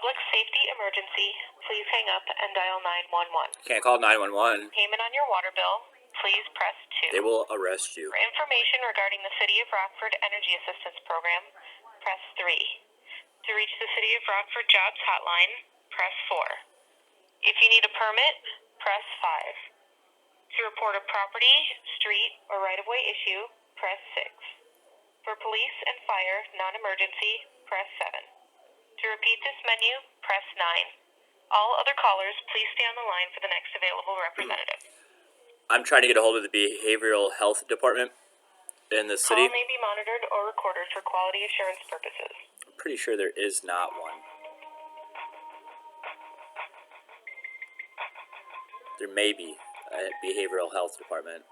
public safety emergency, please hang up and dial 911. Can't call 911. Payment on your water bill, please press 2. They will arrest you. For information regarding the City of Rockford Energy Assistance Program, press 3. To reach the City of Rockford Jobs Hotline, press 4. If you need a permit, press 5. To report a property, street, or right-of-way issue, press 6. For police and fire non-emergency, press 7. To repeat this menu, press 9. All other callers, please stay on the line for the next available representative. I'm trying to get a hold of the Behavioral Health Department in the city. Call may be monitored or recorded for quality assurance purposes. I'm pretty sure there is not one. There may be a Behavioral Health Department.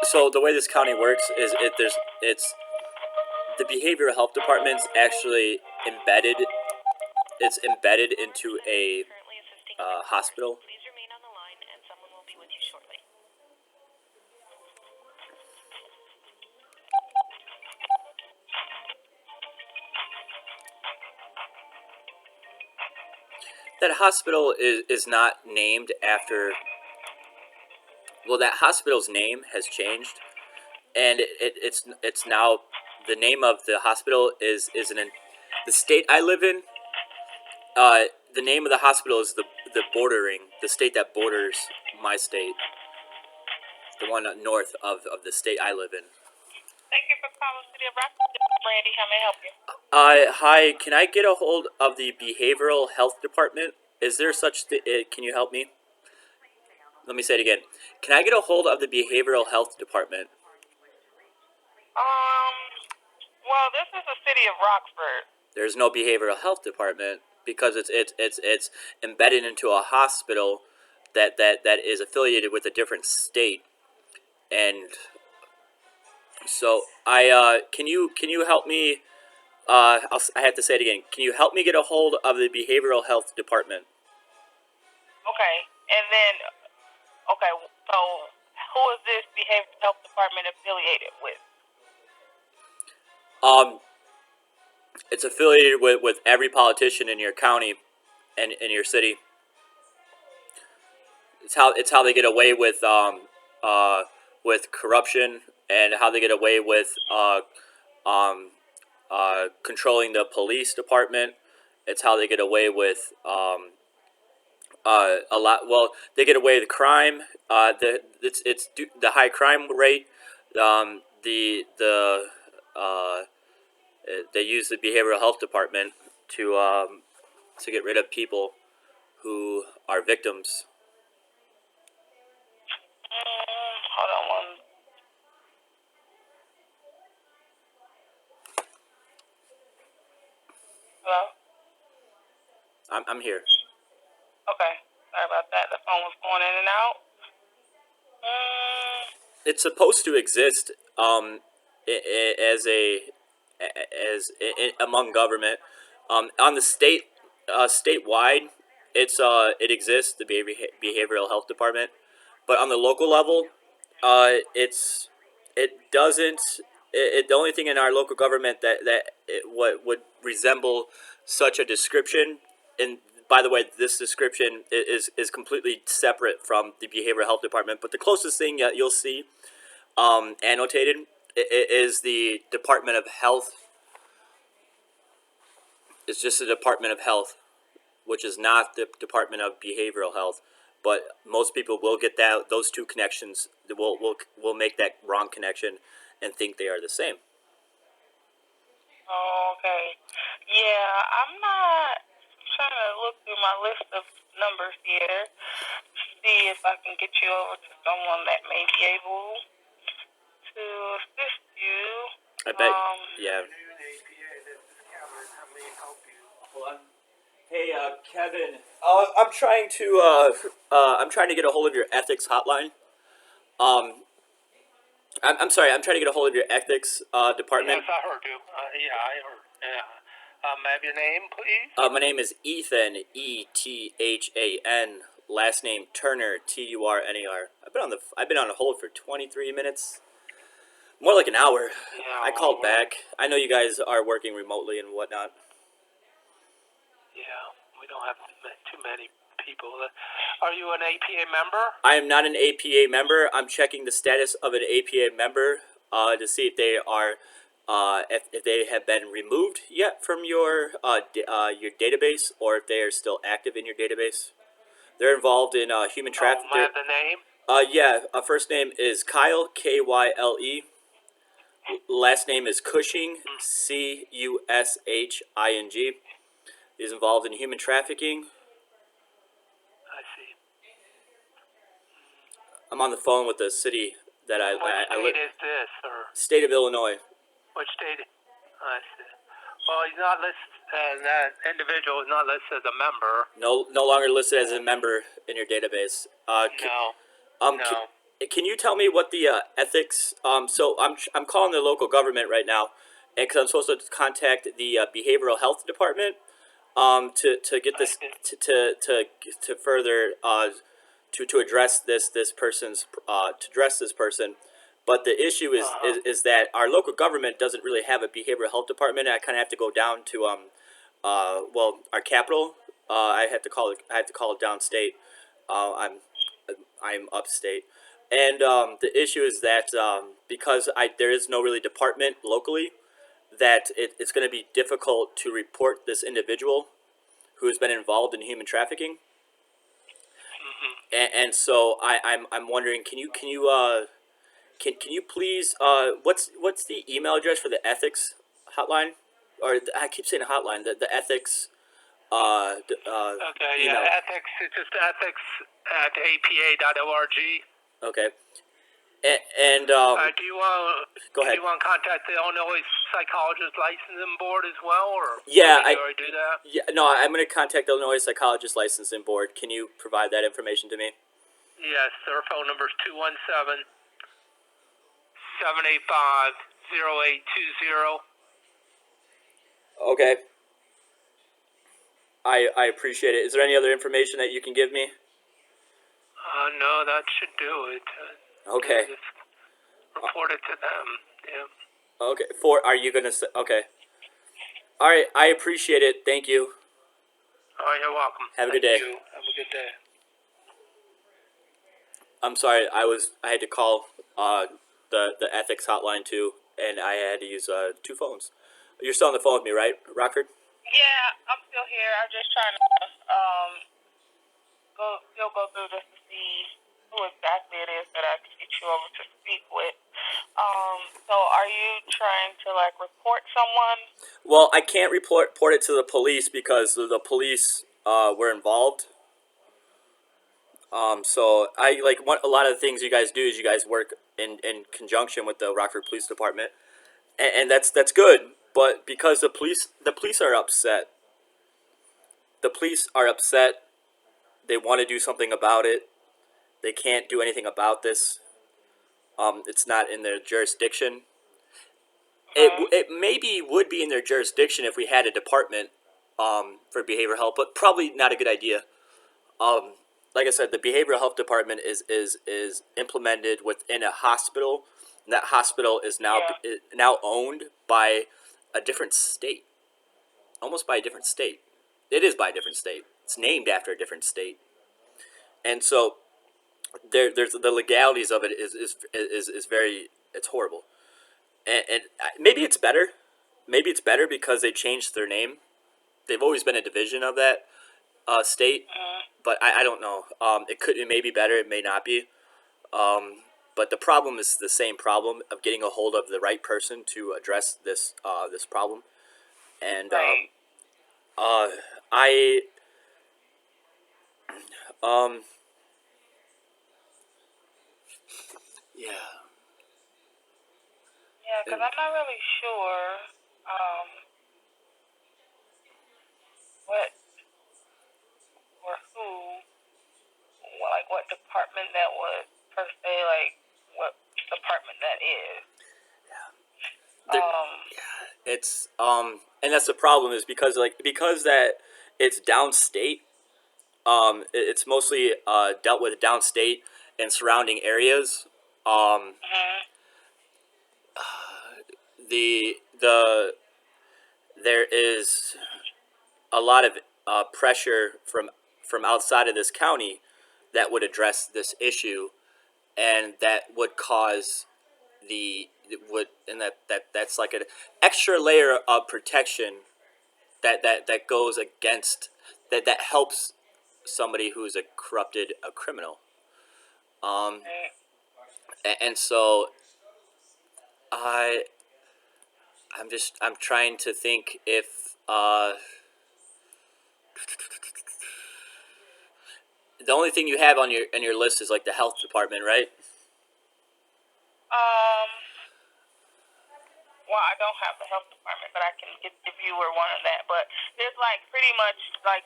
So the way this county works is it's the Behavioral Health Department's actually embedded. It's embedded into a hospital. Please remain on the line and someone will be with you shortly. That hospital is not named after. Well, that hospital's name has changed, and it's now the name of the hospital is in the state I live in. The name of the hospital is the state that borders my state, the one north of the state I live in. Thank you for calling City of Rockford. Brandy, how may I help you? Hi, can I get a hold of the Behavioral Health Department? Is there such can you help me? Let me say it again. Can I get a hold of the Behavioral Health Department? Well, this is the City of Rockford. There's no Behavioral Health Department because it's embedded into a hospital that is affiliated with a different state. And so can you help me? I have to say it again. Can you help me get a hold of the Behavioral Health Department? Okay, and then so who is this Behavioral Health Department affiliated with? It's affiliated with every politician in your county and in your city. It's how they get away with corruption and how they get away with controlling the police department. It's how they get away with a lot. Well, they get away with crime. It's the high crime rate. They use the Behavioral Health Department to get rid of people who are victims. Hold on one. Hello? I'm here. Okay. Sorry about that. The phone was going in and out. It's supposed to exist among government. On the statewide, it exists, the Behavioral Health Department, but on the local level, it doesn't. The only thing in our local government what would resemble such a description, and by the way, this description is completely separate from the Behavioral Health Department, but the closest thing that you'll see annotated is the Department of Health. It's just the Department of Health, which is not the Department of Behavioral Health. But most people will get those two connections. Will make that wrong connection and think they are the same. Oh, okay. Yeah, I'm not trying to look through my list of numbers here, see if I can get you over to someone that may be able to assist you. I bet. Yeah. Hey, Kevin. I'm trying to get a hold of your ethics hotline. I'm sorry. I'm trying to get a hold of your ethics department. Yes, I heard you. Yeah, I heard. Yeah. May I have your name, please? My name is Ethan, Ethan. Last name Turner, Turner. I've been on a hold for 23 minutes. More like an hour. Yeah, I called back. I know you guys are working remotely and whatnot. don't have too many people. Are you an APA member? I am not an APA member. I'm checking the status of an APA member to see if they are if they have been removed yet from your database, or if they are still active in your database. They're involved in human Oh, trafficking. may I have the name? Yeah. First name is Kyle, Kyle. Last name is Cushing, Cushing. He's involved in human trafficking. I see. I'm on the phone with the city that I Which state is this, or State of Illinois. which state? I see. Well, he's not listed. That individual is not listed as a member. No longer listed as a member in your database. No. No. Can you tell me what the ethics? So I'm calling the local government right now, and because I'm supposed to contact the behavioral health department, to get this to further to address this person's to address this person. But the issue is that our local government doesn't really have a behavioral health department. I kind of have to go down to well, our capital. I have to call it downstate. I'm upstate, and the issue is that because there is no really department locally, that it's going to be difficult to report this individual who has been involved in human trafficking. And so I'm wondering, can you please what's the email address for the ethics hotline, or I keep saying hotline, the ethics Okay, email. yeah, ethics. It's just ethics@apa.org. Okay. And Do you want? Go ahead. Do you want to contact the Illinois Psychologist Licensing Board as well, or Yeah, did you already do that? Yeah, no, I'm going to contact the Illinois Psychologist Licensing Board. Can you provide that information to me? Yes, their phone number is 217-785-0820. Okay. I appreciate it. Is there any other information that you can give me? No, that should do it. Okay. Just report it to them. Yeah. Okay. Are you going to say? Okay. All right. I appreciate it. Thank you. Oh, you're welcome. Have a good Thank day. you. Have a good day. I'm sorry. I had to call the ethics hotline too, and I had to use two phones. You're still on the phone with me, right, Rockford? Yeah, I'm still here. I'm just trying to go through this to see who exactly it is that I can get you over to speak with. So are you trying to like report someone? Well, I can't report it to the police because the police were involved. So a lot of the things you guys do is you guys work in conjunction with the Rockford Police Department, and that's good. But because the police are upset. The police are upset. They want to do something about it. They can't do anything about this. It's not in their jurisdiction. It maybe would be in their jurisdiction if we had a department for behavioral health, but probably not a good idea. Like I said, the behavioral health department is implemented within a hospital. And that hospital is now owned by a different state, almost by a different state. It is by a different state. It's named after a different state, and so there's the legalities of it is very, it's horrible, and maybe it's better. Maybe it's better because they changed their name. They've always been a division of that state, but I don't know. It may be better. It may not be. But the problem is the same problem of getting a hold of the right person to address this problem, and Right. I yeah. Yeah, because I'm not really sure what or who, like what department that was per se, like what department that is. It's and that's the problem is because that it's downstate. It's mostly dealt with downstate and surrounding areas. The there is a lot of pressure from outside of this county that would address this issue, and that would cause that's like an extra layer of protection that goes against that helps somebody who's a criminal. Right. And so I I'm trying to think if the only thing you have on your list is like the health department, right? Um, well, I don't have the health department, but I can get if you were one of that. But there's like pretty much like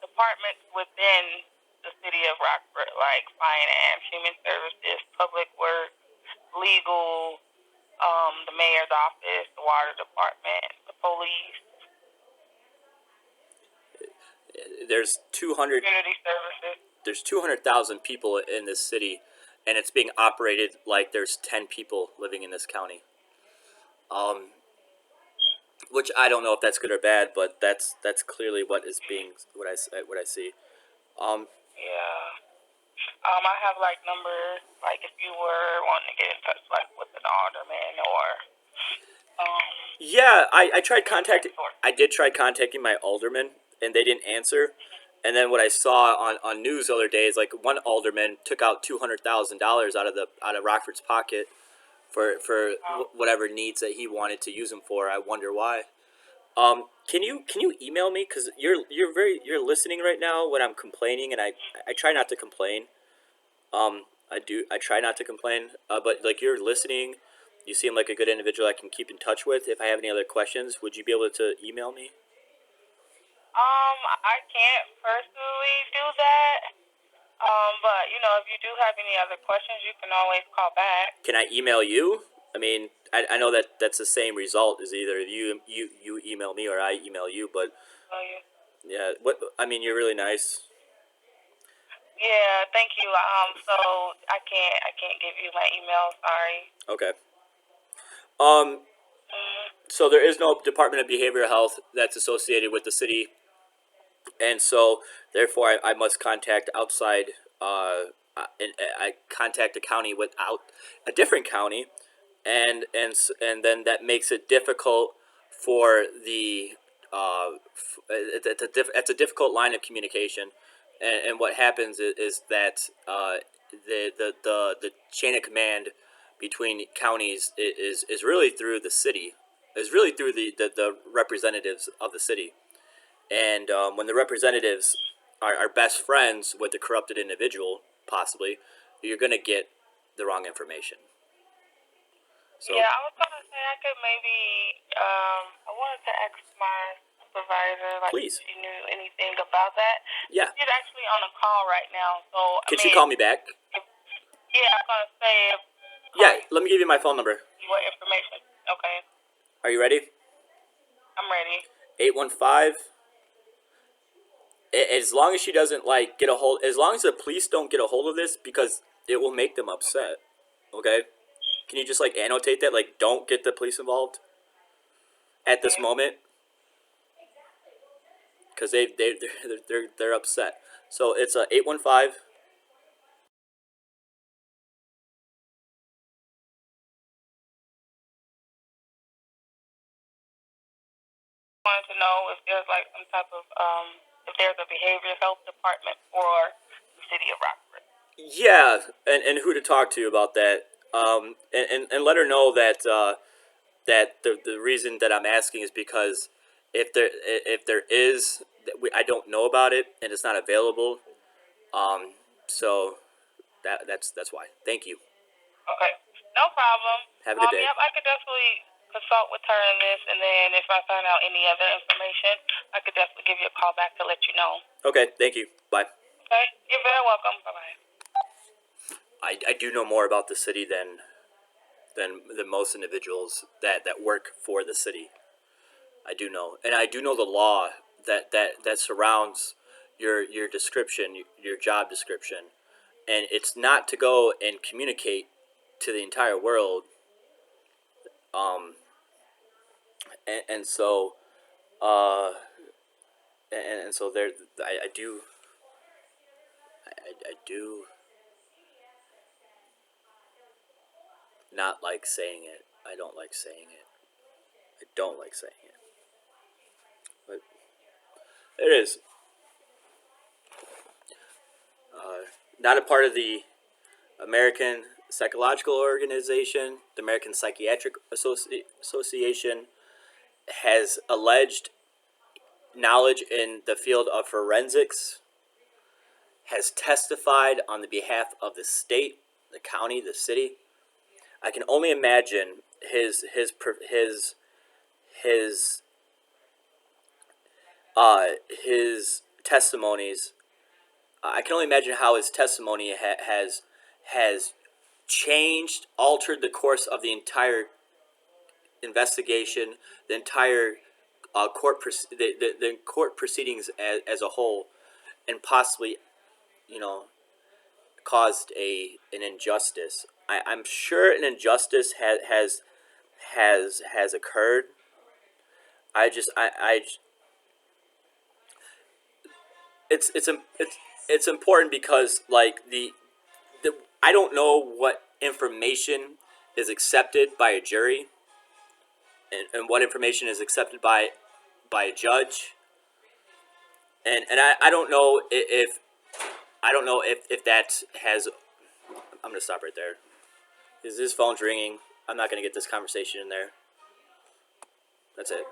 departments within the city of Rockford, like finance, human services, public works, legal, the mayor's office, the water department, the police, There's 200 community services. there's 200,000 people in this city, and it's being operated like there's 10 people living in this county. Which I don't know if that's good or bad, but that's clearly what I see. Um, Yeah. I have like numbers, like if you were wanting to get in touch like with an alderman or yeah, I tried contacting. source. I did try contacting my alderman, and they didn't answer. And then what I saw on news the other day is like one alderman took out $200,000 out of Rockford's pocket for whatever needs that he wanted to use them for. I wonder why. Can you email me, because you're listening right now when I'm complaining, and I try not to complain. I try not to complain, but like you're listening, you seem like a good individual I can keep in touch with. If I have any other questions, would you be able to email me? I can't personally do that. But you know, if you do have any other questions, you can always call back. Can I email you? I mean, I know that that's the same result as either you email me or I email you, but So you. yeah, what I mean, you're really nice. Yeah, thank you. So I can't give you my email. Sorry. Okay. So there is no Department of Behavioral Health that's associated with the city, and so therefore I must contact outside. And I contact a county without a different county, and then that makes it difficult for the it's a difficult line of communication, and what happens is that the chain of command between counties is really through the city, is really through the representatives of the city, and when the representatives are best friends with the corrupted individual, possibly, you're gonna get the wrong information. So Yeah, I was gonna say I could maybe. I wanted to ask my supervisor like if please, she knew anything about that. yeah. She's actually on a call right now, so I Can she mean, call me back? yeah, I was gonna say Yeah, let me give you my phone number. what information. Okay, Are you ready? I'm ready. 815. As long as she doesn't like get a hold, as long as the police don't get a hold of this, because it will make them upset. Okay? Can you just like annotate that? Like, don't get the police involved at this Okay. moment, because they're upset. So it's a 815. Wanted to know if there's like some type of if there's a behavioral health department for the city of Rockford. Yeah, and who to talk to about that. And let her know that that the reason that I'm asking is because if there is, I don't know about it and it's not available. So that's why. Thank you. Okay, no problem. Have a good day. Yep, I could definitely consult with her in this, and then if I find out any other information, I could definitely give you a call back to let you know. Okay, thank you. Bye. Okay, you're very welcome. Bye bye. I do know more about the city than most individuals that work for the city. I do know, and I do know the law that surrounds your description, your job description, and it's not to go and communicate to the entire world. And so, uh, and so there, I do, I do not like saying it. I don't like saying it. I don't like saying it. But there it is. Not a part of the American Psychological Organization, the American Psychiatric Association has alleged knowledge in the field of forensics, has testified on the behalf of the state, the county, the city. I can only imagine his his testimonies. I can only imagine how his testimony has changed, altered the course of the entire investigation, the entire the court proceedings as a whole, and possibly, you know, caused an injustice. I'm sure an injustice has occurred. I it's important because like the I don't know what information is accepted by a jury, and what information is accepted by a judge, and I don't know if I don't know if that has. I'm gonna stop right there. Is this phone's ringing? I'm not gonna get this conversation in there. That's it.